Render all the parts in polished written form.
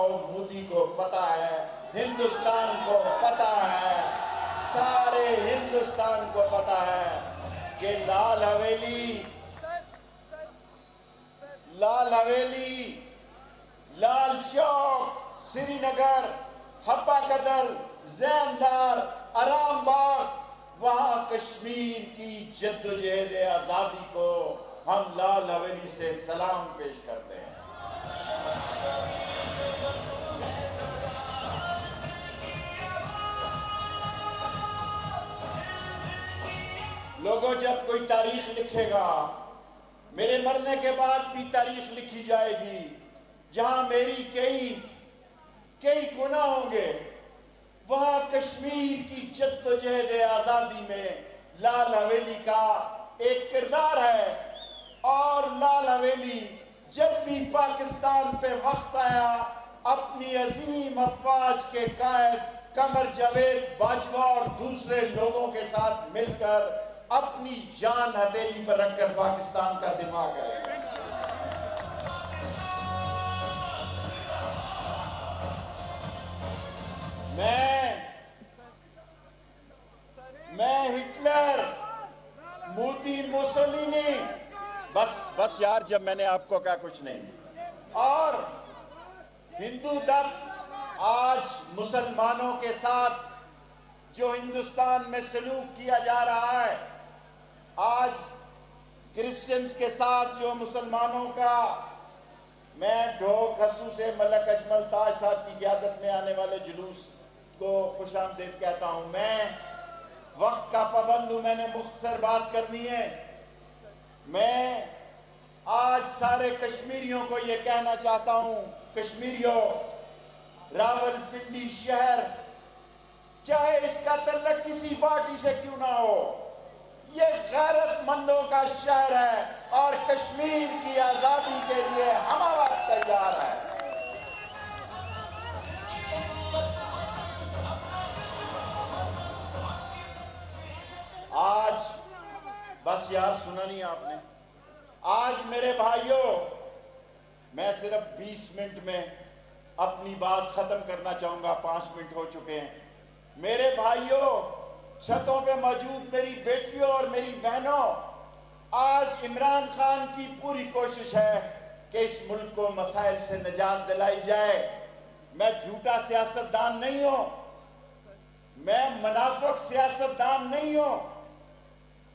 راؤ مودی کو پتا ہے، ہندوستان کو پتا ہے، سارے ہندوستان کو پتا ہے کہ لال حویلی، لال چوک، سری نگر، ہپا قدل، زیندار، آرام باغ، وہاں کشمیر کی جدوجہد آزادی کو ہم لال حویلی سے سلام پیش کرتے ہیں۔ لوگوں، جب کوئی تاریخ لکھے گا، میرے مرنے کے بعد بھی تاریخ لکھی جائے گی، جہاں میری کئی گناہ ہوں گے، وہاں کشمیر کی جدوجہد آزادی میں لال حویلی کا ایک کردار ہے۔ اور لال حویلی جب بھی پاکستان پہ وقت آیا، اپنی عظیم افواج کے قائد قمر جاوید باجوہ اور دوسرے لوگوں کے ساتھ مل کر اپنی جان ہتھیلی پر رکھ کر پاکستان کا دفاع کرے گا۔ میں ہٹلر، مودی، موسولینی، بس یار، جب میں نے آپ کو کہا کچھ نہیں، اور ہندو دت آج مسلمانوں کے ساتھ جو ہندوستان میں سلوک کیا جا رہا ہے، آج کرسچنز کے ساتھ جو مسلمانوں کا، میں ڈھوک ہسو سے ملک اجمل تاج صاحب کی قیادت میں آنے والے جلوس کو خوش آمدید کہتا ہوں۔ میں وقت کا پابند ہوں، میں نے مختصر بات کرنی ہے۔ میں آج سارے کشمیریوں کو یہ کہنا چاہتا ہوں، کشمیریوں، راولپنڈی شہر، چاہے اس کا تعلق کسی پارٹی سے کیوں نہ ہو، یہ غیرت مندوں کا شہر ہے اور کشمیر کی آزادی کے لیے ہم آواز تیار ہے۔ آج بس یار، سنا نہیں آپ نے؟ آج میرے بھائیوں، میں صرف 20 منٹ میں اپنی بات ختم کرنا چاہوں گا، 5 منٹ ہو چکے ہیں۔ میرے بھائیوں، چھتوں پہ موجود میری بیٹیوں اور میری بہنوں، آج عمران خان کی پوری کوشش ہے کہ اس ملک کو مسائل سے نجات دلائی جائے۔ میں جھوٹا سیاستدان نہیں ہوں، میں منافق سیاستدان نہیں ہوں۔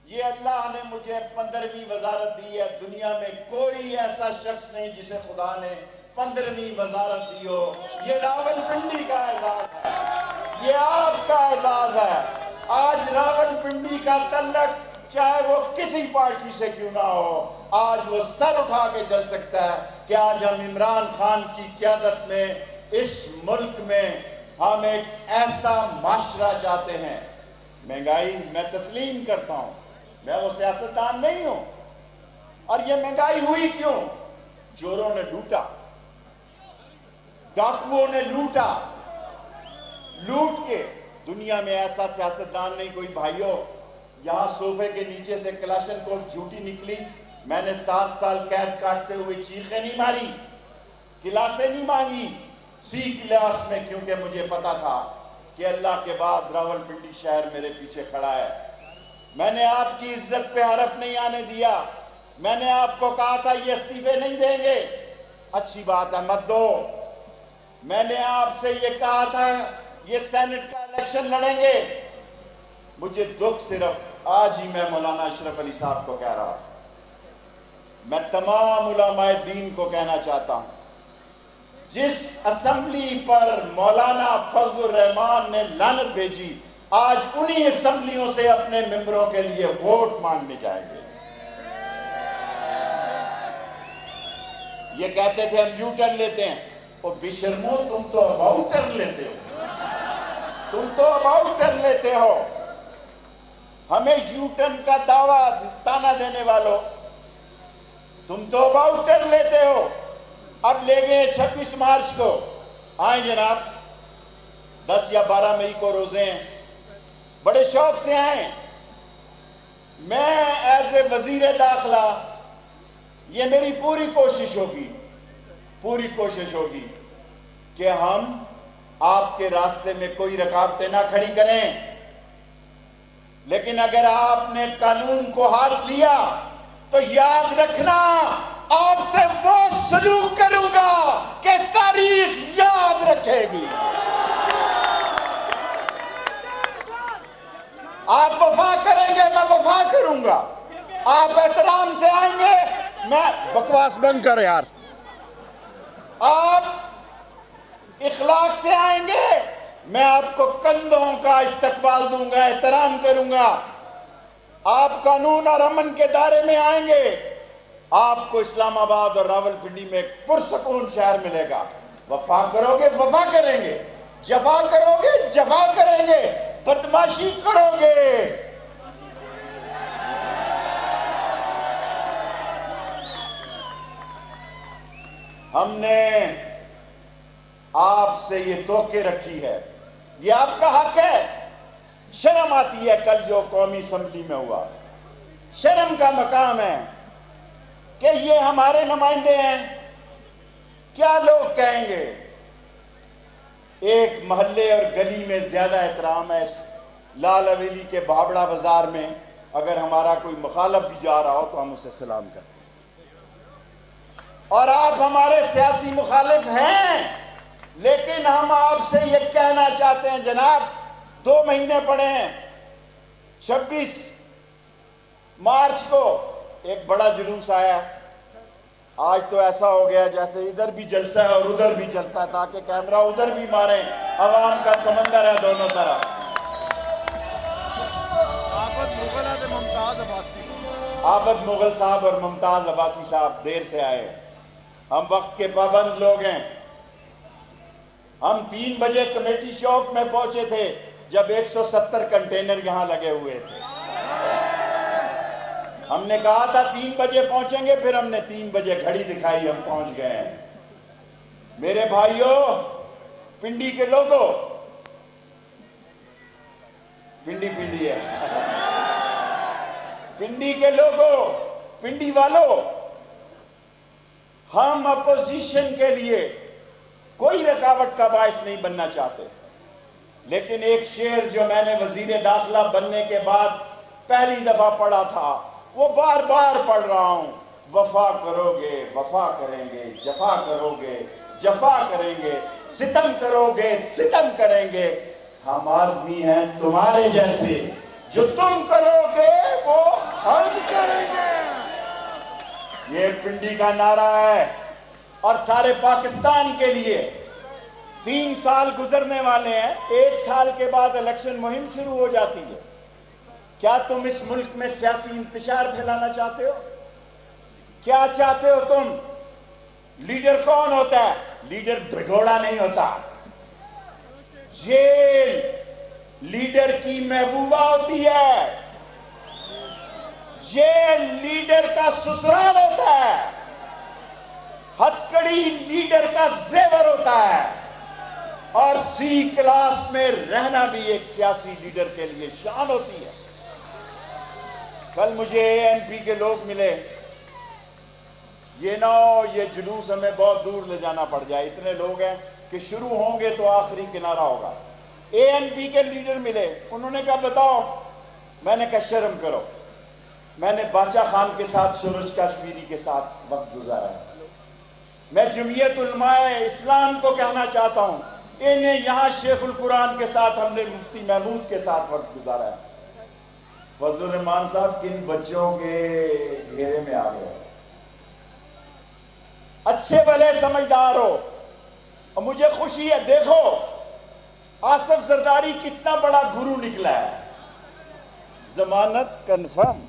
یہ اللہ نے مجھے 15ویں وزارت دی ہے، دنیا میں کوئی ایسا شخص نہیں جسے خدا نے 15ویں وزارت دی ہو۔ یہ راولپنڈی کا اعزاز ہے، یہ آپ کا اعزاز ہے۔ آج راولپنڈی کا تعلق چاہے وہ کسی پارٹی سے کیوں نہ ہو، آج وہ سر اٹھا کے چل سکتا ہے کہ آج ہم عمران خان کی قیادت میں اس ملک میں ہم ایک ایسا معاشرہ چاہتے ہیں۔ مہنگائی میں تسلیم کرتا ہوں، میں وہ سیاستدان نہیں ہوں۔ اور یہ مہنگائی ہوئی کیوں؟ چوروں نے لوٹا، ڈاکوؤں نے لوٹ کے۔ دنیا میں ایسا سیاستدان نہیں کوئی۔ بھائیوں، یہاں صوفے کے نیچے سے کلاشن کوف جھوٹی نکلی، میں نے 7 سال قید کاٹتے ہوئے چیخیں نہیں ماری، کلاسیں نہیں مانگی، سی کلاس میں، کیونکہ مجھے پتا تھا کہ اللہ کے بعد راولپنڈی شہر میرے پیچھے کھڑا ہے۔ میں نے آپ کی عزت پہ حرف نہیں آنے دیا۔ میں نے آپ کو کہا تھا یہ استعفے نہیں دیں گے، اچھی بات ہے، مت دو۔ میں نے آپ سے یہ کہا تھا یہ سینٹ کا الیکشن لڑیں گے۔ مجھے دکھ صرف آج ہی میں مولانا اشرف علی صاحب کو کہہ رہا ہوں، میں تمام علماء دین کو کہنا چاہتا ہوں، جس اسمبلی پر مولانا فضل الرحمان نے لعنت بھیجی، آج انہی اسمبلیوں سے اپنے ممبروں کے لیے ووٹ مانگنے جائیں گے۔ یہ کہتے تھے ہم یو ٹرن لیتے ہیں، وہ بشرمو، تم تو اباؤٹ ٹرن لیتے ہو، ہمیں یو ٹرن کا دعویٰ تانا دینے والوں، تم تو اباؤٹ ٹرن لیتے ہو۔ اب لے گئے 26 مارچ کو، آئیں جناب، 10 یا 12 مئی کو روزے ہیں، بڑے شوق سے آئیں۔ میں ایز اے وزیر داخلہ، یہ میری پوری کوشش ہوگی کہ ہم آپ کے راستے میں کوئی رکاوٹیں نہ کھڑی کریں، لیکن اگر آپ نے قانون کو ہاتھ لیا تو یاد رکھنا آپ سے وہ سلوک کروں گا کہ تاریخ یاد رکھے گی۔ آپ وفا کریں گے، میں وفا کروں گا۔ آپ احترام سے آئیں گے، میں بکواس بند کر یار۔ آپ اخلاق سے آئیں گے، میں آپ کو کندھوں کا استقبال دوں گا، احترام کروں گا۔ آپ قانون اور امن کے دائرے میں آئیں گے، آپ کو اسلام آباد اور راولپنڈی میں ایک پرسکون شہر ملے گا۔ وفا کرو گے، وفا کریں گے۔ جفا کرو گے، جفا کریں گے۔ بدماشی کرو گے، ہم نے آپ سے یہ توقع رکھی ہے، یہ آپ کا حق ہے۔ شرم آتی ہے کل جو قومی اسمبلی میں ہوا، شرم کا مقام ہے کہ یہ ہمارے نمائندے ہیں، کیا لوگ کہیں گے؟ ایک محلے اور گلی میں زیادہ احترام ہے، اس لال حویلی کے بھابڑا بازار میں اگر ہمارا کوئی مخالف بھی جا رہا ہو تو ہم اسے سلام کرتے ہیں۔ اور آپ ہمارے سیاسی مخالف ہیں، لیکن ہم آپ سے یہ کہنا چاہتے ہیں جناب، 2 مہینے پڑے ہیں، 26 مارچ کو ایک بڑا جلوس آیا۔ آج تو ایسا ہو گیا جیسے ادھر بھی جلسہ ہے اور ادھر بھی جلسہ ہے، تاکہ کیمرہ ادھر بھی ماریں، عوام کا سمندر ہے دونوں طرف۔ عابد مغل صاحب اور ممتاز عباسی صاحب دیر سے آئے، ہم وقت کے پابند لوگ ہیں۔ ہم 3 بجے کمیٹی چوک میں پہنچے تھے جب 170 کنٹینر یہاں لگے ہوئے تھے۔ ہم نے کہا تھا 3 بجے پہنچیں گے، پھر ہم نے 3 بجے گھڑی دکھائی، ہم پہنچ گئے ہیں۔ میرے بھائیوں، پنڈی کے لوگوں، پنڈی ہے، پنڈی کے لوگوں، پنڈی والوں، ہم اپوزیشن کے لیے کوئی رکاوٹ کا باعث نہیں بننا چاہتے، لیکن ایک شعر جو میں نے وزیر داخلہ بننے کے بعد پہلی دفعہ پڑھا تھا، وہ بار بار پڑھ رہا ہوں۔ وفا کرو گے، وفا کریں گے، جفا کرو گے، جفا کریں گے، ستم کرو گے، ستم کریں گے۔ ہم آدمی ہیں تمہارے جیسے، جو تم کرو گے وہ ہم کریں گے۔ یہ پنڈی کا نعرہ ہے، اور سارے پاکستان کے لیے۔ 3 سال گزرنے والے ہیں، 1 سال کے بعد الیکشن مہم شروع ہو جاتی ہے۔ کیا تم اس ملک میں سیاسی انتشار پھیلانا چاہتے ہو؟ کیا چاہتے ہو تم؟ لیڈر کون ہوتا ہے؟ لیڈر بھگوڑا نہیں ہوتا، جیل لیڈر کی محبوبہ ہوتی ہے، جیل لیڈر کا سسرال ہوتا ہے، ہتکڑی لیڈر کا زیور ہوتا ہے، اور سی کلاس میں رہنا بھی ایک سیاسی لیڈر کے لیے شان ہوتی ہے۔ کل مجھے ANP کے لوگ ملے، یہ نہ ہو یہ جلوس ہمیں بہت دور لے جانا پڑ جائے، اتنے لوگ ہیں کہ شروع ہوں گے تو آخری کنارہ ہوگا۔ ANP کے لیڈر ملے، انہوں نے کہا بتاؤ، میں نے کہا شرم کرو، میں نے باچا خان کے ساتھ سورج کشمیری کے ساتھ وقت گزارا ہے، میں جمعیت علماء اسلام کو کہنا چاہتا ہوں، انہیں یہاں شیخ القرآن کے ساتھ ہم نے مفتی محمود کے ساتھ وقت گزارا ہے۔ فضل الرحمان صاحب کن بچوں کے گھیرے میں آ گئے، اچھے بھلے سمجھدار ہو، اور مجھے خوشی ہے، دیکھو آصف زرداری کتنا بڑا گرو نکلا ہے۔ ضمانت کنفرم،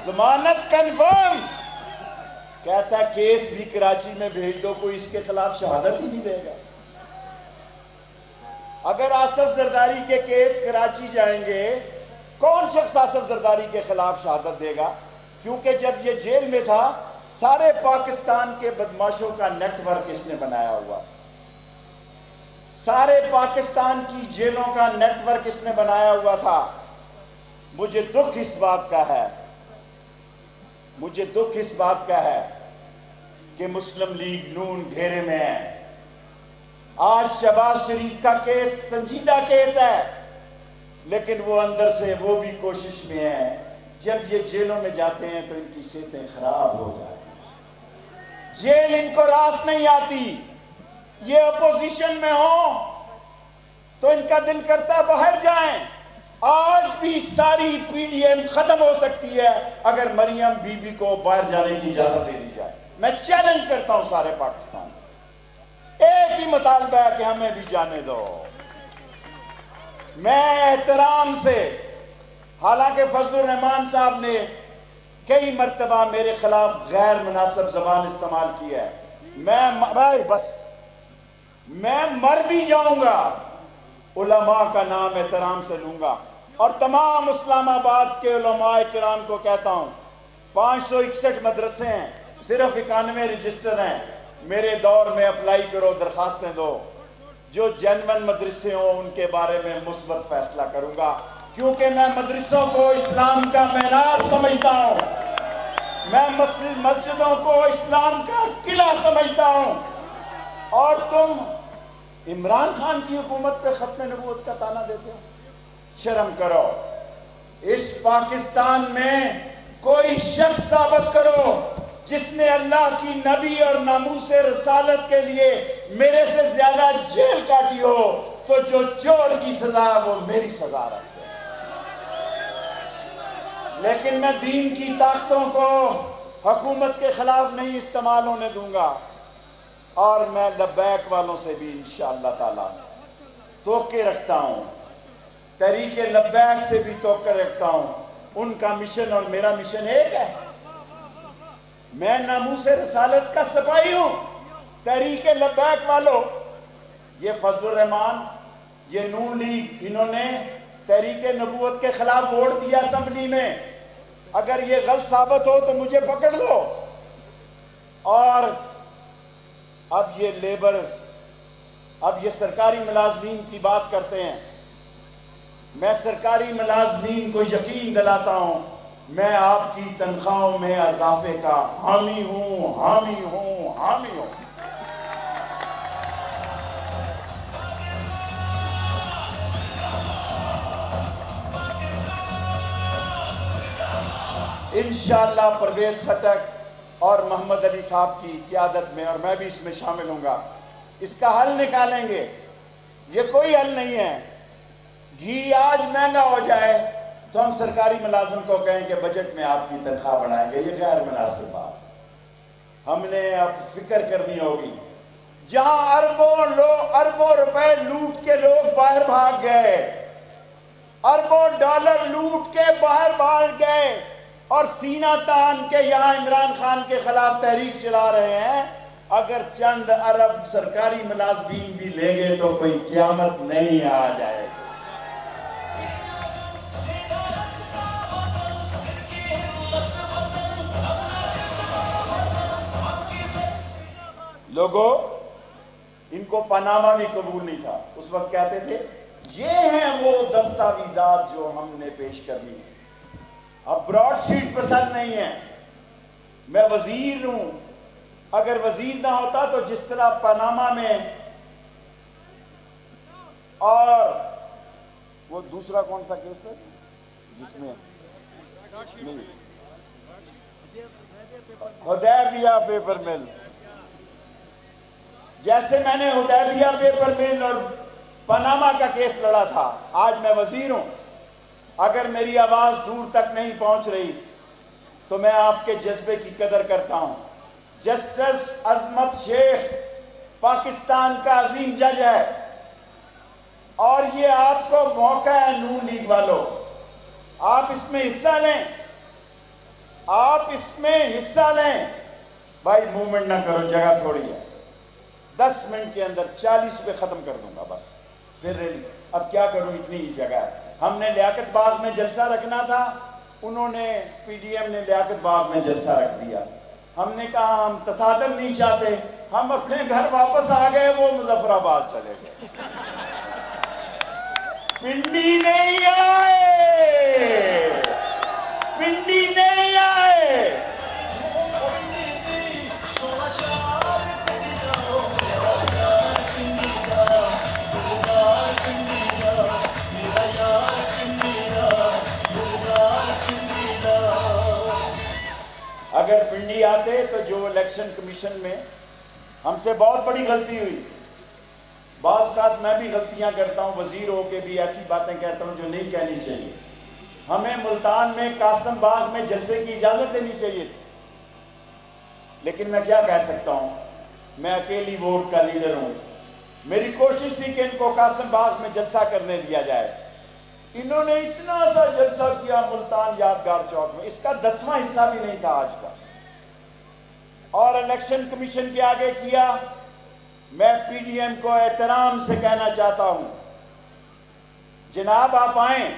ضمانت کنفرم، کہتا ہے کیس بھی کراچی میں بھیج دو، کوئی اس کے خلاف شہادت ہی نہیں دے گا۔ اگر آصف زرداری کے کیس کراچی جائیں گے، کون شخص آصف زرداری کے خلاف شہادت دے گا؟ کیونکہ جب یہ جیل میں تھا، سارے پاکستان کے بدماشوں کا نیٹ ورک اس نے بنایا ہوا، سارے پاکستان کی جیلوں کا نیٹ ورک اس نے بنایا ہوا تھا۔ مجھے دکھ اس بات کا ہے، مجھے دکھ اس بات کا ہے کہ مسلم لیگ نون گھیرے میں ہے. آج شہباز شریف کا کیس سنجیدہ کیس ہے، لیکن وہ اندر سے وہ بھی کوشش میں ہے. جب یہ جیلوں میں جاتے ہیں تو ان کی صحتیں خراب ہو جاتی ہیں. جیل ان کو راس نہیں آتی. یہ اپوزیشن میں ہوں تو ان کا دل کرتا ہے باہر جائیں. آج بھی ساری پی ڈی ایم ختم ہو سکتی ہے اگر مریم بی بی کو باہر جانے کی اجازت دے دی جائے. میں چیلنج کرتا ہوں سارے پاکستان کو. ایک ہی مطالبہ ہے کہ ہمیں بھی جانے دو. میں احترام سے، حالانکہ فضل الرحمان صاحب نے کئی مرتبہ میرے خلاف غیر مناسب زبان استعمال کی ہے، میں مر بھی جاؤں گا علماء کا نام احترام سے لوں گا. اور تمام اسلام آباد کے علماء کرام کو کہتا ہوں 561 مدرسے ہیں، صرف 91 رجسٹر ہیں. میرے دور میں اپلائی کرو، درخواستیں دو. جو جینون مدرسے ہوں ان کے بارے میں مثبت فیصلہ کروں گا، کیونکہ میں مدرسوں کو اسلام کا معیار سمجھتا ہوں. میں مسجدوں کو اسلام کا قلعہ سمجھتا ہوں. اور تم عمران خان کی حکومت پہ ختم نبوت کا تانا دیتے ہو. شرم کرو. اس پاکستان میں کوئی شخص ثابت کرو جس نے اللہ کی نبی اور ناموس رسالت کے لیے میرے سے زیادہ جیل کاٹی ہو، تو جو چور کی سزا ہے وہ میری سزا رکھتے ہیں. لیکن میں دین کی طاقتوں کو حکومت کے خلاف نہیں استعمال ہونے دوں گا. اور میں لبیک والوں سے بھی انشاءاللہ تعالی توقع رکھتا ہوں. تحریک لبیک سے بھی توقع رکھتا ہوں. ان کا مشن اور میرا مشن ایک ہے. میں ناموس رسالت کا سپاہی ہوں. تحریک لبیک والوں، یہ فضل الرحمان، یہ نون لیگ، انہوں نے تحریک نبوت کے خلاف ووٹ دیا اسمبلی میں. اگر یہ غلط ثابت ہو تو مجھے پکڑ لو. اور اب یہ لیبرز، اب یہ سرکاری ملازمین کی بات کرتے ہیں. میں سرکاری ملازمین کو یقین دلاتا ہوں، میں آپ کی تنخواہوں میں اضافے کا حامی ہوں، حامی ہوں، حامی ہوں. انشاءاللہ پرویز خٹک اور محمد علی صاحب کی قیادت میں، اور میں بھی اس میں شامل ہوں گا، اس کا حل نکالیں گے. یہ کوئی حل نہیں ہے. گھی آج مہنگا ہو جائے تو ہم سرکاری ملازم کو کہیں کہ بجٹ میں آپ کی تنخواہ بڑھائیں گے. یہ غیر مناسب بات. ہم نے اب فکر کرنی ہوگی. جہاں اربوں روپے لوٹ کے لوگ باہر بھاگ گئے، اربوں ڈالر لوٹ کے باہر بھاگ گئے اور سینہ تان کے یہاں عمران خان کے خلاف تحریک چلا رہے ہیں، اگر چند ارب سرکاری ملازمین بھی لے گئے تو کوئی قیامت نہیں آ جائے گی. لوگوں، ان کو پاناما بھی قبول نہیں تھا. اس وقت کہتے تھے یہ ہیں وہ دستاویزات جو ہم نے پیش کرنی ہے. اب براڈ شیٹ پسند نہیں ہے. میں وزیر ہوں. اگر وزیر نہ ہوتا تو جس طرح پاناما میں اور وہ دوسرا کون سا کیس ہے جس میں حدیبیہ پیپر مل، جیسے میں نے حدیبیہ پیپر مل اور پاناما کا کیس لڑا تھا، آج میں وزیر ہوں. اگر میری آواز دور تک نہیں پہنچ رہی تو میں آپ کے جذبے کی قدر کرتا ہوں. جسٹس عظمت شیخ پاکستان کا عظیم جج ہے، اور یہ آپ کو موقع ہے نون لیگ والوں، آپ اس میں حصہ لیں. آپ اس میں حصہ لیں. بھائی موومنٹ نہ کرو، جگہ تھوڑی ہے. 10 منٹ کے اندر 40 پہ ختم کر دوں گا بس. پھر ریلی. اب کیا کروں، اتنی ہی جگہ ہے. ہم نے لیاقت باغ میں جلسہ رکھنا تھا، انہوں نے پی ڈی ایم نے لیاقت باغ میں جلسہ رکھ دیا. ہم نے کہا ہم تصادم نہیں چاہتے. ہم اپنے گھر واپس آ گئے، وہ مظفر آباد چلے گئے. پنڈی نہیں آئے، پنڈی نہیں آئے. الیکشن کمیشن میں ہم سے بہت بڑی غلطی ہوئی. بعض اوقات میں بھی غلطیاں کرتا ہوں, وزیر ہو کے بھی ایسی باتیں کہتا ہوں جو نہیں کہنی چاہیے. ہمیں ملتان میں قاسم باغ میں جلسے کی اجازت دینی چاہیے تھی, لیکن میں کیا کہہ سکتا ہوں, میں اکیلی ووٹ کا لیڈر ہوں. میری کوشش تھی کہ ان کو قاسم باغ میں جلسہ کرنے دیا جائے. انہوں نے اتنا سا جلسہ کیا ملتان یادگار چوک میں, اس کا 10واں حصہ بھی نہیں تھا آج کا. اور الیکشن کمیشن کے آگے کیا. میں پی ڈی ایم کو احترام سے کہنا چاہتا ہوں, جناب آپ آئیں,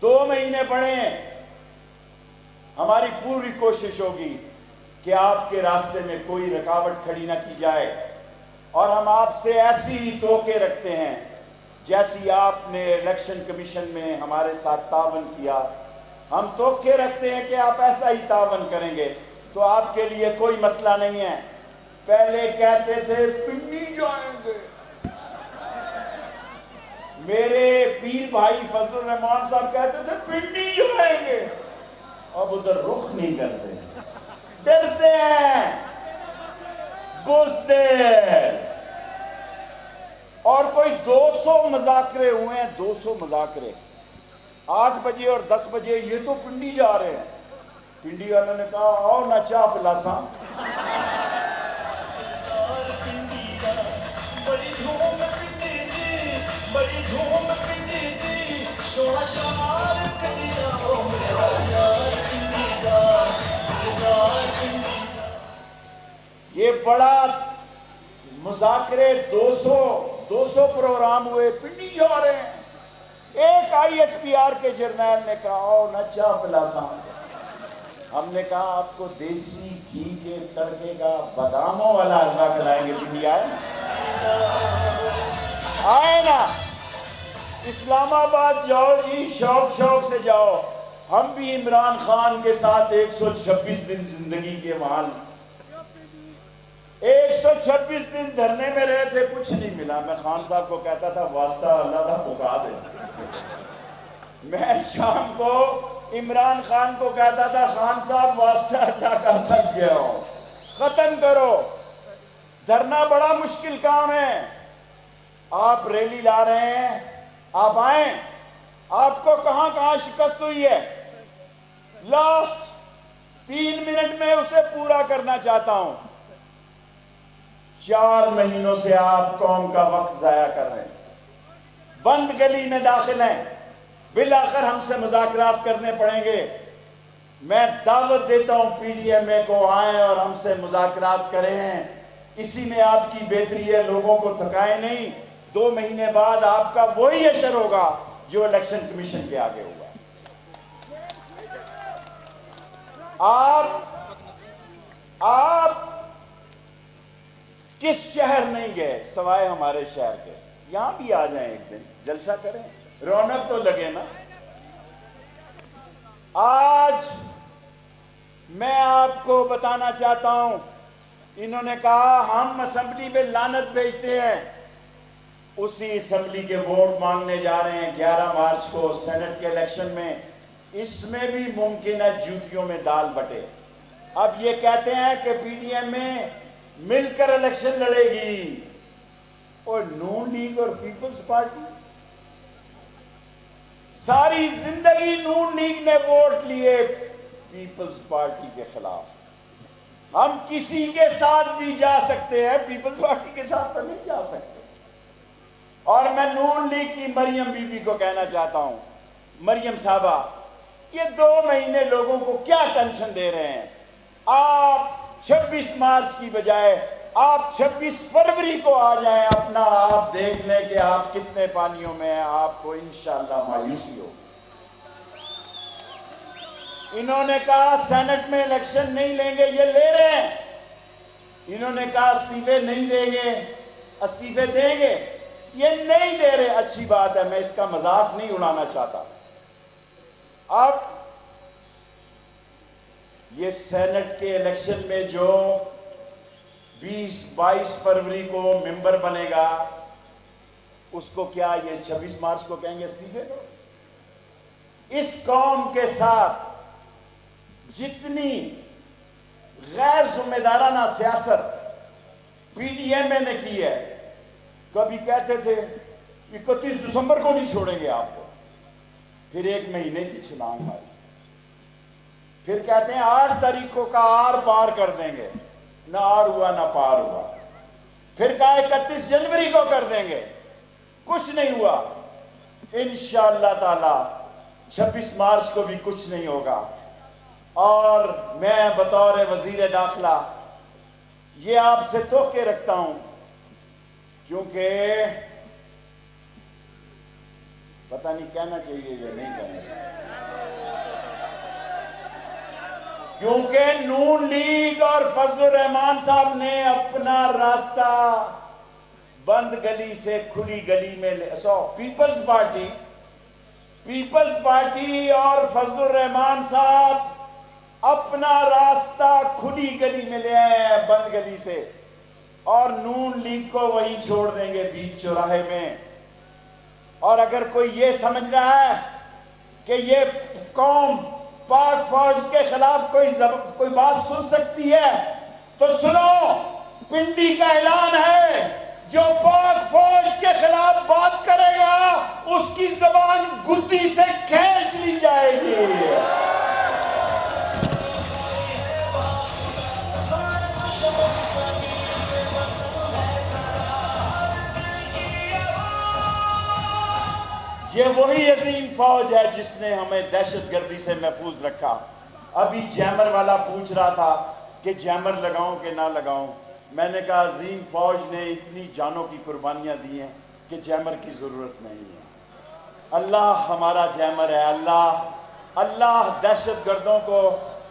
2 مہینے پڑے ہیں, ہماری پوری کوشش ہوگی کہ آپ کے راستے میں کوئی رکاوٹ کھڑی نہ کی جائے, اور ہم آپ سے ایسی ہی توقع رکھتے ہیں جیسی آپ نے الیکشن کمیشن میں ہمارے ساتھ تعاون کیا. ہم توقع رکھتے ہیں کہ آپ ایسا ہی تعاون کریں گے, تو آپ کے لیے کوئی مسئلہ نہیں ہے. پہلے کہتے تھے پنڈی جائیں گے, میرے پیر بھائی فضل الرحمان صاحب کہتے تھے پنڈی جائیں گے. اب ادھر رخ نہیں کرتے, ڈرتے ہیں, بزدل. اور کوئی 200 مذاکرے ہوئے ہیں, 200 مذاکرے, 8 بجے اور 10 بجے یہ تو پنڈی جا رہے ہیں. پنڈی والوں نے کہا آؤ نہ چاہ پلاساں. یہ بڑا مذاکرے 200 پروگرام ہوئے, پنڈی جا رہے ہیں. ایک آئی ایس پی آر کے جرنیل نے کہا آؤ نہ چاہ پلاساں. ہم نے کہا آپ کو دیسی گھی کے تڑکے کا باداموں والا حلوہ کھلائیں گے, پنڈی آئے آئے نا. اسلام آباد جاؤ جی, شوق سے جاؤ. ہم بھی عمران خان کے ساتھ 126 دن زندگی کے وہاں 126 دن دھرنے میں رہے تھے, کچھ نہیں ملا. میں خان صاحب کو کہتا تھا واسطہ اللہ کا پکا دے. میں شام کو عمران خان کو کہتا تھا خان صاحب واسطہ اللہ کا تھک گیا ہوں, ختم کرو. دھرنا بڑا مشکل کام ہے. آپ ریلی لا رہے ہیں, آپ آئیں. آپ کو کہاں کہاں شکست ہوئی ہے, لاسٹ 3 منٹ میں اسے پورا کرنا چاہتا ہوں. 4 مہینوں سے آپ قوم کا وقت ضائع کر رہے ہیں, بند گلی میں داخل ہیں. بالآخر ہم سے مذاکرات کرنے پڑیں گے. میں دعوت دیتا ہوں پی ڈی ایم اے کو, آئیں اور ہم سے مذاکرات کریں. اسی میں آپ کی بہتری ہے, لوگوں کو تھکائیں نہیں. 2 مہینے بعد آپ کا وہی اشر ہوگا جو الیکشن کمیشن کے آگے ہوگا. آپ کس شہر نہیں گئے سوائے ہمارے شہر کے؟ یہاں بھی آ جائیں, ایک دن جلسہ کریں, رونق تو لگے نا. آج میں آپ کو بتانا چاہتا ہوں, انہوں نے کہا ہم اسمبلی میں لعنت بھیجتے ہیں. اسی اسمبلی کے ووٹ مانگنے جا رہے ہیں 11 مارچ کو سینٹ کے الیکشن میں. اس میں بھی ممکن ہے جوتیوں میں دال بٹے. اب یہ کہتے ہیں کہ پی ڈی ایم میں مل کر الیکشن لڑے گی, اور نون لیگ اور پیپلز پارٹی. ساری زندگی نون لیگ نے ووٹ لیے پیپلز پارٹی کے خلاف. ہم کسی کے ساتھ بھی جا سکتے ہیں, پیپلز پارٹی کے ساتھ تو نہیں جا سکتے. اور میں نون لیگ کی مریم بی بی کو کہنا چاہتا ہوں, مریم صاحبہ, یہ 2 مہینے لوگوں کو کیا ٹینشن دے رہے ہیں؟ آپ 26 مارچ کی بجائے آپ 26 فروری کو آ جائیں. اپنا آپ دیکھ لیں کہ آپ کتنے پانیوں میں ہیں, آپ کو انشاءاللہ مایوسی ہو. انہوں نے کہا سینٹ میں الیکشن نہیں لیں گے, یہ لے رہے ہیں. انہوں نے کہا استعفے نہیں دیں گے, استعفے دیں گے, یہ نہیں دے رہے. اچھی بات ہے, میں اس کا مذاق نہیں اڑانا چاہتا. اب یہ سینٹ کے الیکشن میں جو 20-22 فروری کو ممبر بنے گا, اس کو کیا یہ 26 مارچ کو کہیں گے استعفے دو؟ اس قوم کے ساتھ جتنی غیر ذمہ دارانہ سیاست پی ڈی ایم اے نے کی ہے. کبھی کہتے تھے 31 دسمبر کو نہیں چھوڑیں گے آپ کو، پھر 1 مہینے کی چھلانگ ماری. پھر کہتے ہیں 8 تاریخوں کا آر پار کر دیں گے، نہ آر ہوا نہ پار ہوا. پھر کہا 31 جنوری کو کر دیں گے، کچھ نہیں ہوا. انشاءاللہ تعالی 26 مارچ کو بھی کچھ نہیں ہوگا. اور میں بطور وزیر داخلہ یہ آپ سے توقع رکھتا ہوں، کیونکہ پتہ نہیں کہنا چاہیے یا نہیں کہنا چاہیے، کیونکہ نون لیگ اور فضل الرحمان صاحب نے اپنا راستہ بند گلی سے کھلی گلی میں پیپلز پارٹی اور فضل الرحمان صاحب اپنا راستہ کھلی گلی میں لے آئے ہیں، بند گلی سے، اور نون لیگ کو وہیں چھوڑ دیں گے بیچ چوراہے میں. اور اگر کوئی یہ سمجھ رہا ہے کہ یہ قوم پاک فوج کے خلاف کوئی بات سن سکتی ہے تو سنو، پنڈی کا اعلان ہے، جو پاک فوج کے خلاف بات کرے گا اس کی زبان گدی سے کھینچ لی جائے گی. یہ وہی عظیم فوج ہے جس نے ہمیں دہشت گردی سے محفوظ رکھا. ابھی جیمر والا پوچھ رہا تھا کہ جیمر لگاؤں کہ نہ لگاؤں. میں نے کہا عظیم فوج نے اتنی جانوں کی قربانیاں دی ہیں کہ جیمر کی ضرورت نہیں ہے. اللہ ہمارا جیمر ہے. اللہ دہشت گردوں کو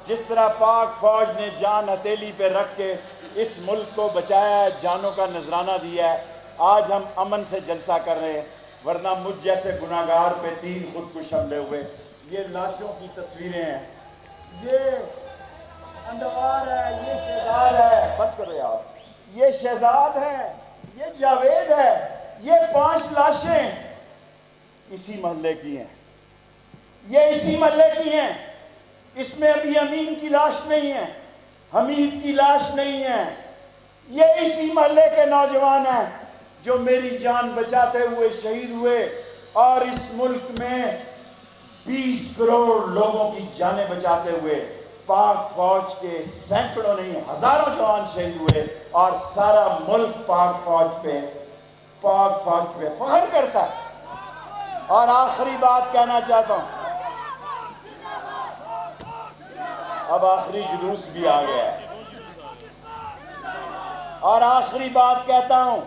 جس طرح پاک فوج نے جان ہتھیلی پہ رکھ کے اس ملک کو بچایا ہے، جانوں کا نذرانہ دیا ہے، آج ہم امن سے جلسہ کر رہے ہیں. ورنہ مجھ جیسے گناہگار پہ 3 خودکش حملے ہوئے. یہ لاشوں کی تصویریں ہیں، یہ اندوار ہے، یہ شہزاد ہے، بس کرو یار، یہ شہزاد ہے، یہ جاوید ہے. یہ 5 لاشیں اسی محلے کی ہیں، یہ اسی محلے کی ہیں. اس میں ابھی امین کی لاش نہیں ہے، حمید کی لاش نہیں ہے. یہ اسی محلے کے نوجوان ہیں جو میری جان بچاتے ہوئے شہید ہوئے. اور اس ملک میں 20 کروڑ لوگوں کی جانیں بچاتے ہوئے پاک فوج کے سینکڑوں نہیں ہزاروں جوان شہید ہوئے. اور سارا ملک پاک فوج پہ فخر کرتا ہے. اور آخری بات کہنا چاہتا ہوں، اب آخری جلوس بھی آ گیا ہے، اور آخری بات کہتا ہوں،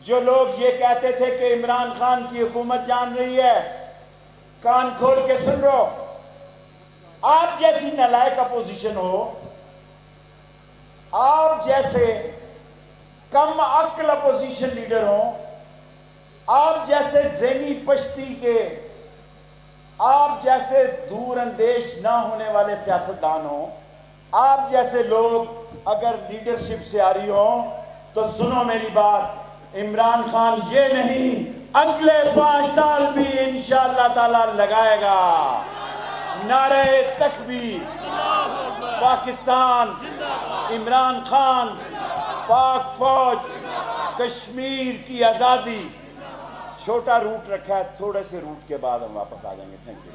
جو لوگ یہ کہتے تھے کہ عمران خان کی حکومت جان رہی ہے، کان کھول کے سن لو. آپ جیسی نالائق اپوزیشن ہو، آپ جیسے کم عقل اپوزیشن لیڈر ہوں، آپ جیسے ذہنی پشتی کے، آپ جیسے دور اندیش نہ ہونے والے سیاستدان ہوں، آپ جیسے لوگ اگر لیڈرشپ سے آ رہی ہوں تو سنو میری بات. عمران خان یہ نہیں، اگلے 5 سال بھی انشاءاللہ تعالی لگائے گا. نعرہ تکبیر، پاکستان، عمران خان، پاک فوج، کشمیر کی آزادی. چھوٹا روٹ رکھا ہے، تھوڑے سے روٹ کے بعد ہم واپس آ جائیں گے. Thank you.